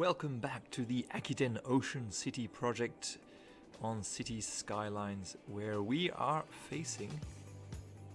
Welcome back to the Aquitaine Ocean City project on Cities Skylines, where we are facing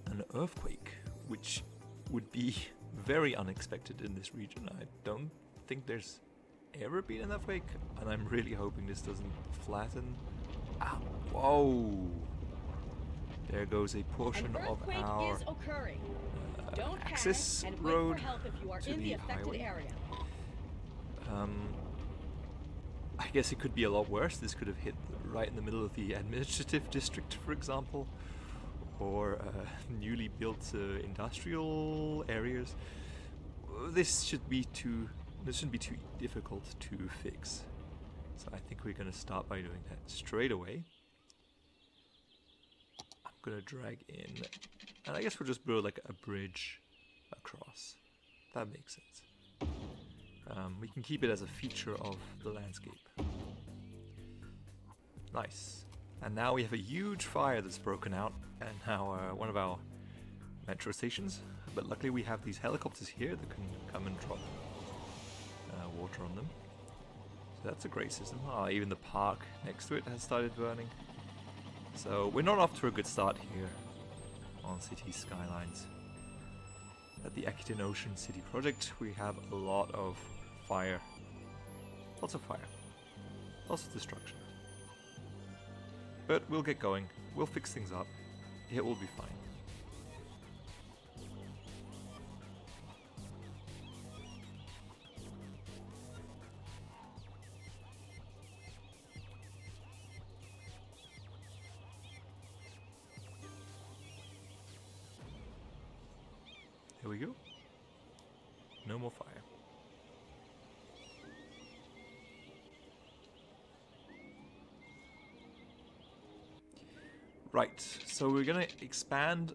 an earthquake, which would be very unexpected in this region. I don't think there's ever been an earthquake, and I'm really hoping this doesn't flatten. Ah, whoa! There goes a portion of our access road to the highway. I guess it could be a lot worse. This could have hit right in the middle of the administrative district, for example, or newly built industrial areas. This shouldn't be too difficult to fix. So I think we're going to start by doing that straight away. I'm going to drag in, and I guess we'll just build like a bridge across. That makes sense. We can keep it as a feature of the landscape. Nice. And now we have a huge fire that's broken out at one of our metro stations. But luckily we have these helicopters here that can come and drop water on them. So that's a great system. Even the park next to it has started burning. So we're not off to a good start here on Cities Skylines. At the Aquitaine Ocean City project, we have a lot of fire. Lots of fire. Lots of destruction. But we'll get going. We'll fix things up. It will be fine. Here we go. No more fire. Right, so we're gonna expand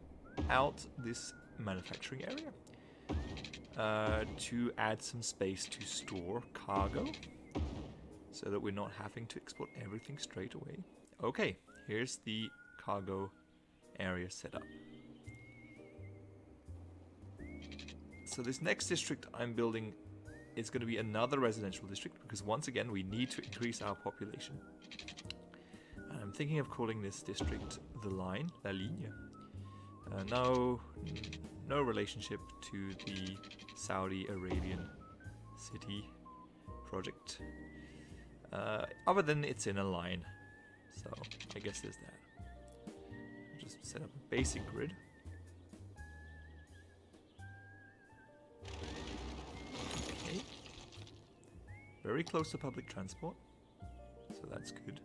out this manufacturing area to add some space to store cargo so that we're not having to export everything straight away. Okay, here's the cargo area set up. So this next district I'm building is going to be another residential district because once again we need to increase our population. And I'm thinking of calling this district the ligne. No relationship to the Saudi Arabian city project. Other than it's in a line. So I guess there's that. Just set up a basic grid. Very close to public transport, so that's good.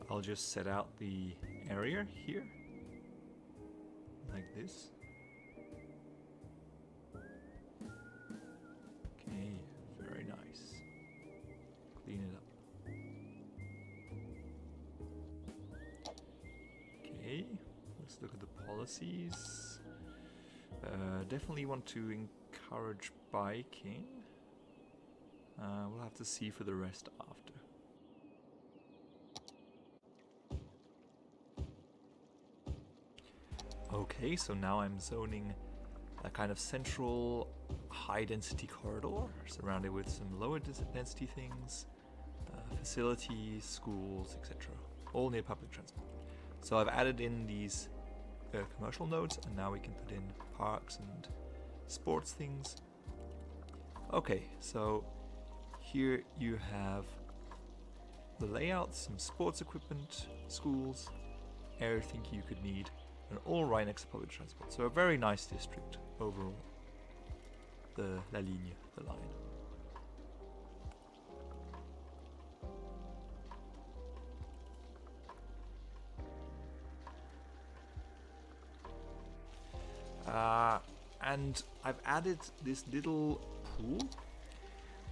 I'll just set out the area here. Like this. Okay, very nice. Clean it up. Okay, let's look at the policies. Definitely want to encourage biking. We'll have to see for the rest after. Okay, so now I'm zoning a kind of central high-density corridor surrounded with some lower density things, facilities, schools, etc. All near public transport. So I've added in these commercial nodes, and now we can put in parks and sports things. Okay, so here you have the layout, some sports equipment, schools, everything you could need. And all right next to public transport. So a very nice district overall. The ligne, the line. And I've added this little pool,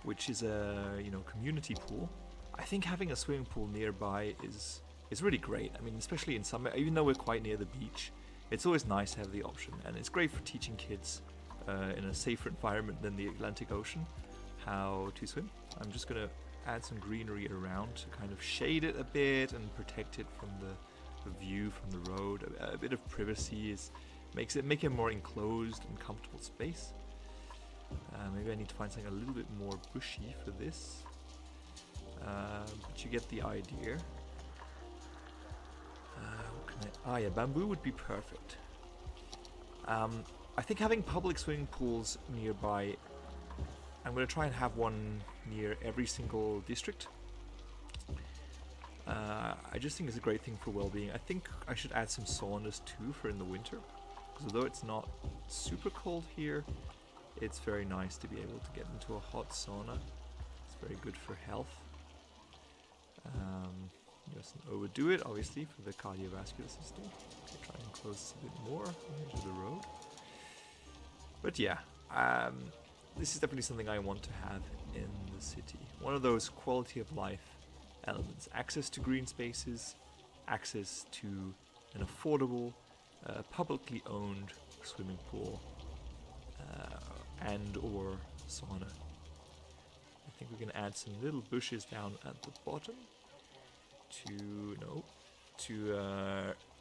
which is a community pool. I think having a swimming pool nearby is is really great. I mean, especially in summer, even though we're quite near the beach, it's always nice to have the option, and it's great for teaching kids in a safer environment than the Atlantic Ocean how to swim. I'm just gonna add some greenery around to kind of shade it a bit and protect it from the view from the road. A bit of privacy make it a more enclosed and comfortable space. Maybe I need to find something a little bit more bushy for this, but you get the idea. Yeah, bamboo would be perfect. I think having public swimming pools nearby, I'm going to try and have one near every single district. I just think it's a great thing for well-being. I think I should add some saunas too for in the winter, because although it's not super cold here, it's very nice to be able to get into a hot sauna. It's very good for health. Just overdo it, obviously, for the cardiovascular system. Okay, try and close this a bit more into the road. But yeah, this is definitely something I want to have in the city. One of those quality of life elements. Access to green spaces, access to an affordable, publicly owned swimming pool, and or sauna. I think we can add some little bushes down at the bottom to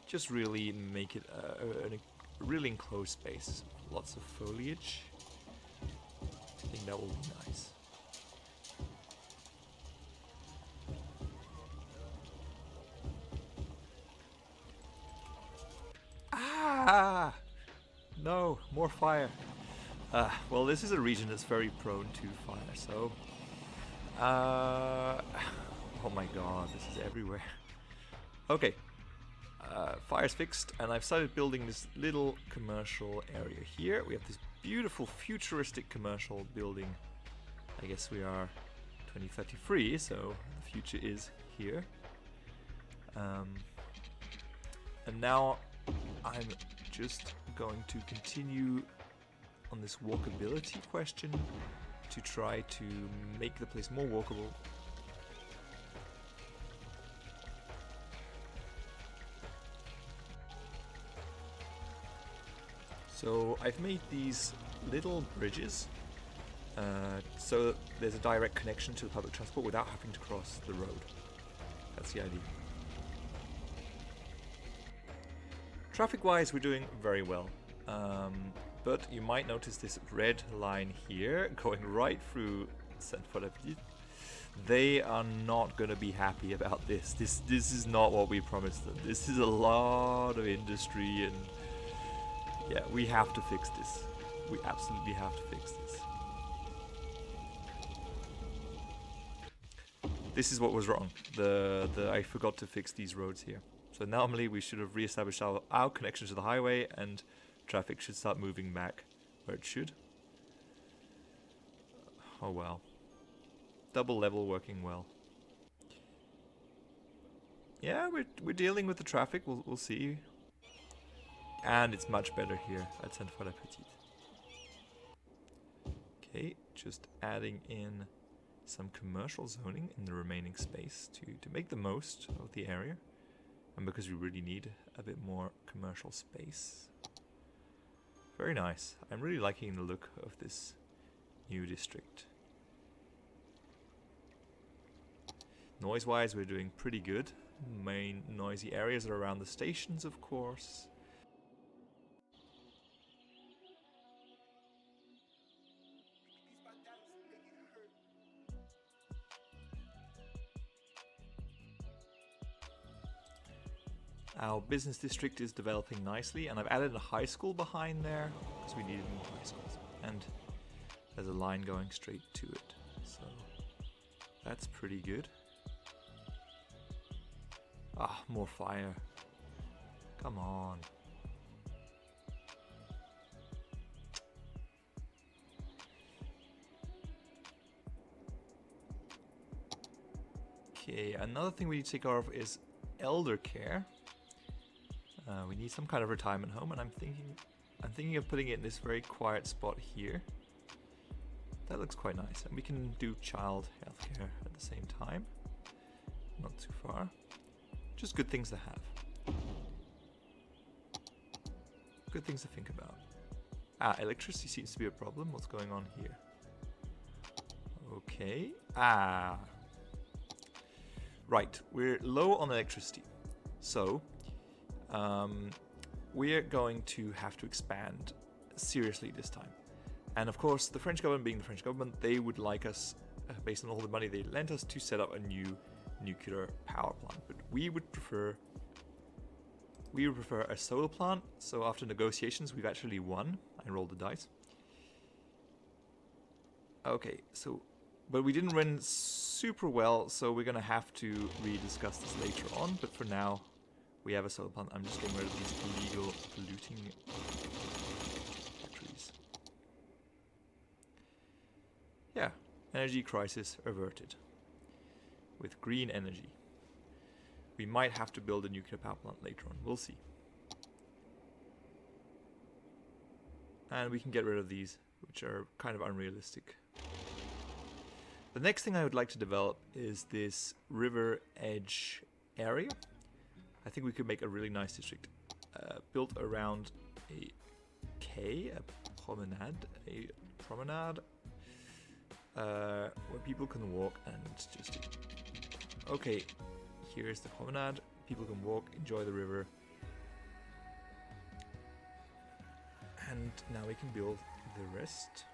just really make it a really enclosed space. Lots of foliage. I think that will be nice. Ah! No, more fire. Well, this is a region that's very prone to fire, so... oh my god, this is everywhere. Okay. Fire's fixed, and I've started building this little commercial area here. We have this beautiful futuristic commercial building. I guess we are 2033, so the future is here. And now I'm just going to continue on this walkability question to try to make the place more walkable. So I've made these little bridges so that there's a direct connection to the public transport without having to cross the road. That's the idea. Traffic-wise, we're doing very well. But you might notice this red line here going right through Sainte-Foy-la-Petite. They are not going to be happy about this. This is not what we promised them. This is a lot of industry, and yeah, we have to fix this. We absolutely have to fix this. This is what was wrong. I forgot to fix these roads here. So normally we should have reestablished our connection to the highway, and traffic should start moving back where it should. Oh well. Double level working well. Yeah, we're dealing with the traffic. We'll see. And it's much better here at Sainte-Foy-la-Petite. Okay, just adding in some commercial zoning in the remaining space to make the most of the area. And because we really need a bit more commercial space. Very nice. I'm really liking the look of this new district. Noise-wise, we're doing pretty good. Main noisy areas are around the stations, of course. Our business district is developing nicely, and I've added a high school behind there because we needed more high schools. And there's a line going straight to it, so that's pretty good. Ah, more fire. Come on. Okay, another thing we need to take care of is elder care. We need some kind of retirement home, and I'm thinking of putting it in this very quiet spot here. That looks quite nice, and we can do child healthcare at the same time. Not too far. Just good things to have. Good things to think about. Ah, electricity seems to be a problem. What's going on here? Okay. Ah. Right, we're low on electricity. So, we're going to have to expand seriously this time. And of course, the French government being the French government, they would like us, based on all the money they lent us, to set up a new nuclear power plant. But we would prefer a solar plant. So after negotiations, we've actually won. I rolled the dice. Okay, so, but we didn't win super well, so we're gonna have to rediscuss this later on. But for now, we have a solar plant. I'm just getting rid of these illegal polluting factories. Yeah, energy crisis averted. With green energy. We might have to build a nuclear power plant later on. We'll see. And we can get rid of these, which are kind of unrealistic. The next thing I would like to develop is this river edge area. I think we could make a really nice district built around a quay, a promenade, where people can walk and just... Okay, here's the promenade. People can walk, enjoy the river. And now we can build the rest.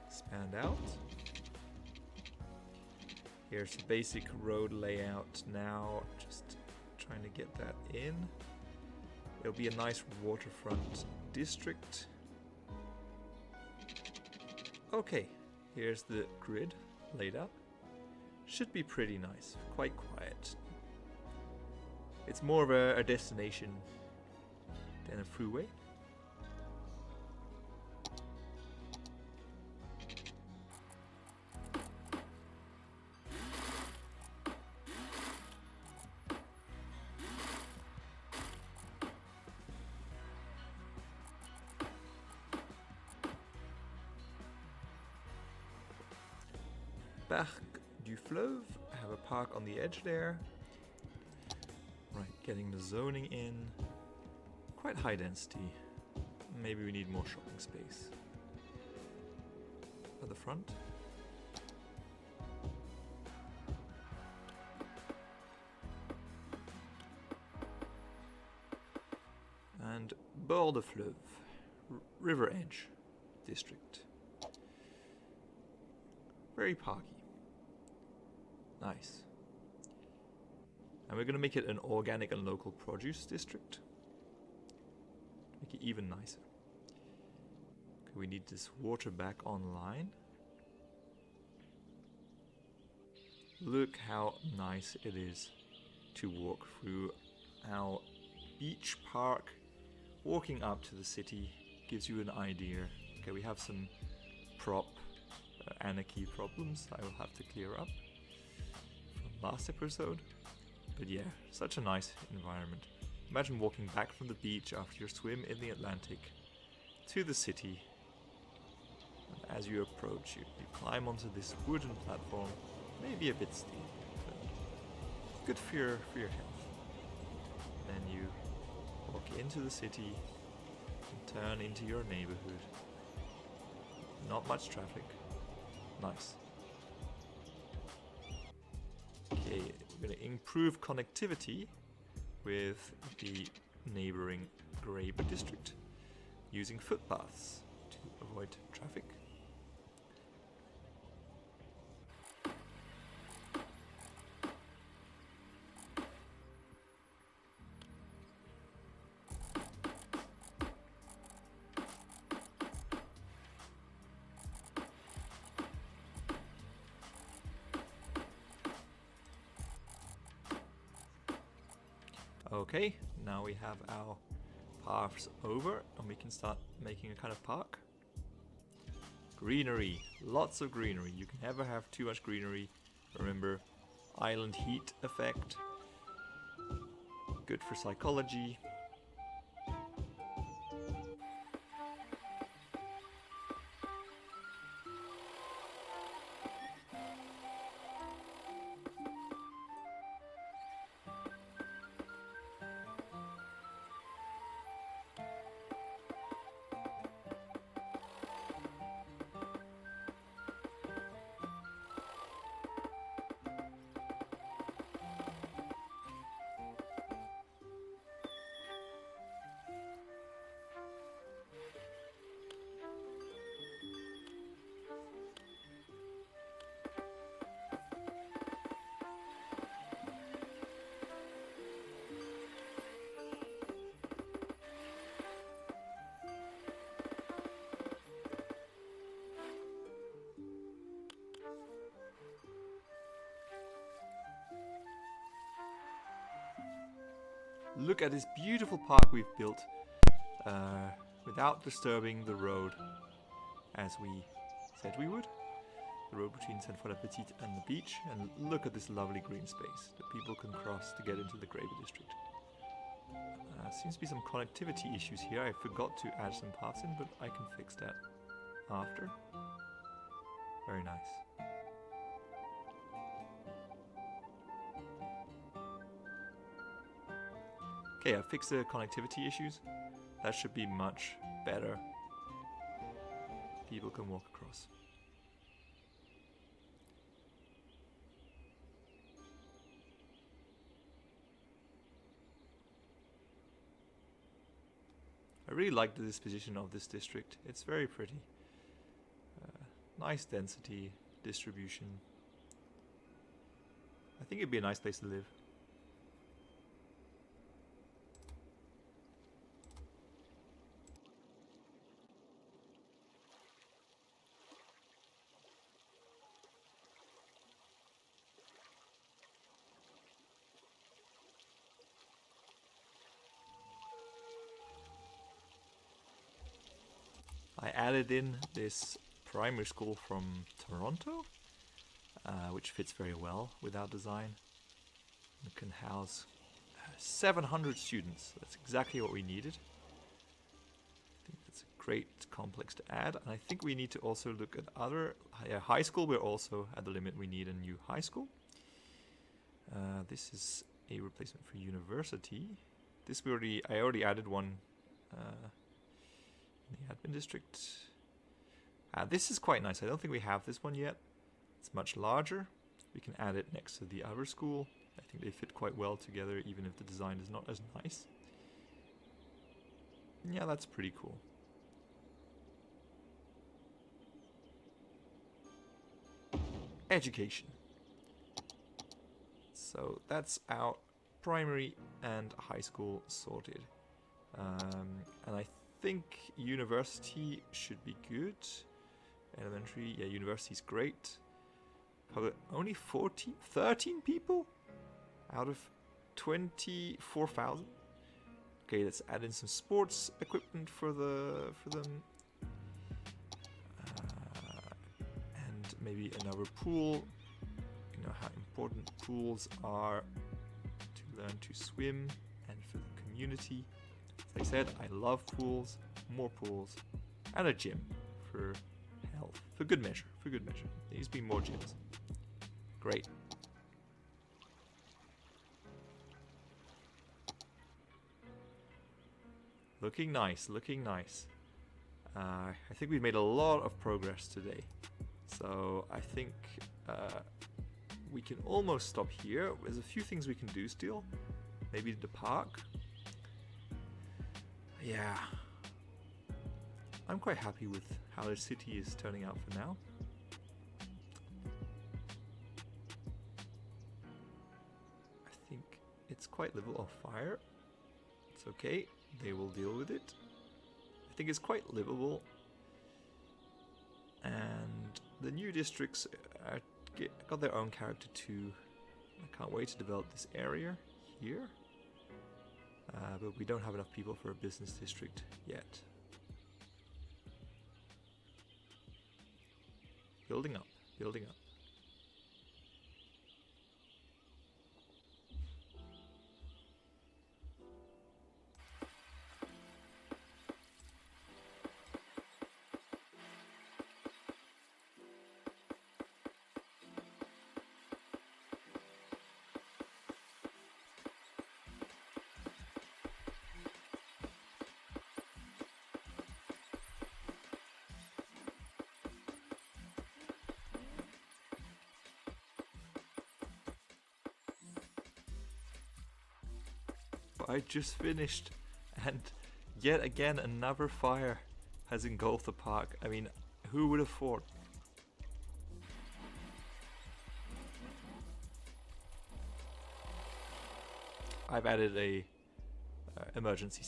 Expand out. Here's the basic road layout now. Just trying to get that in. It'll be a nice waterfront district. Okay, here's the grid laid out. Should be pretty nice, quite quiet. It's more of a destination than a freeway. Parc du Fleuve, I have a park on the edge there. Right, getting the zoning in. Quite high density. Maybe we need more shopping space. At the front. And Bord de Fleuve, River Edge District. Very parky. Nice. And we're going to make it an organic and local produce district. Make it even nicer. Okay, we need this water back online. Look how nice it is to walk through our beach park. Walking up to the city gives you an idea. Okay, we have some anarchy problems I will have to clear up from last episode. But yeah, such a nice environment. Imagine walking back from the beach after your swim in the Atlantic to the city. And as you approach, you climb onto this wooden platform, maybe a bit steep, but good for your health. Then you walk into the city and turn into your neighborhood. Not much traffic. Nice. Okay, we're going to improve connectivity with the neighboring Grape district using footpaths to avoid traffic. Okay, now we have our paths over and we can start making a kind of park. Greenery, lots of greenery. You can never have too much greenery. Remember, island heat effect. Good for psychology. look at this beautiful park we've built without disturbing the road, as we said we would. The road between Sainte-Foy-la-Petite and the beach, and look at this lovely green space that people can cross to get into the Graber district. Seems to be some connectivity issues here. I forgot to add some paths in, but I can fix that after. Very nice. Okay, I fixed the connectivity issues. That should be much better. People can walk across. I really like the disposition of this district. It's very pretty. Nice density, distribution. I think it'd be a nice place to live. I added in this primary school from Toronto, which fits very well with our design. It can house 700 students. That's exactly what we needed. I think that's a great complex to add. And I think we need to also look at other high school. We're also at the limit. We need a new high school. This is a replacement for university. This I already added one. The admin district. This is quite nice. I don't think we have this one yet. It's much larger. We can add it next to the other school. I think they fit quite well together, even if the design is not as nice. Yeah, that's pretty cool. Education. So that's our primary and high school sorted. And I think university should be good. Elementary, yeah, university's great. However, only 13 people out of 24,000. Okay, let's add in some sports equipment for them, and maybe another pool. You know how important pools are to learn to swim and for the community. As I said, I love pools, more pools, and a gym for health, for good measure, There needs to be more gyms. Great. Looking nice. I think we've made a lot of progress today. So I think we can almost stop here. There's a few things we can do still. Maybe the park. Yeah, I'm quite happy with how the city is turning out for now. I think it's quite livable. Oh, fire. It's okay. They will deal with it. I think it's quite livable. And the new districts got their own character too. I can't wait to develop this area here. But we don't have enough people for a business district yet. Building up. I just finished, and yet again another fire has engulfed the park. I mean, who would have thought? I've added a emergency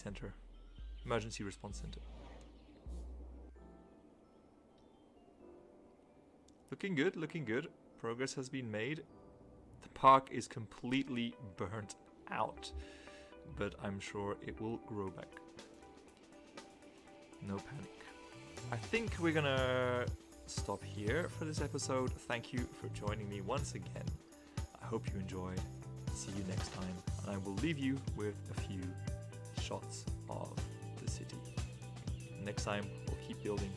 response center. Looking good. Progress has been made. The park is completely burnt out. but I'm sure it will grow back. No panic. I think we're gonna stop here for this episode. Thank you for joining me once again. I hope you enjoyed. See you next time, and I will leave you with a few shots of the city. Next time, we'll keep building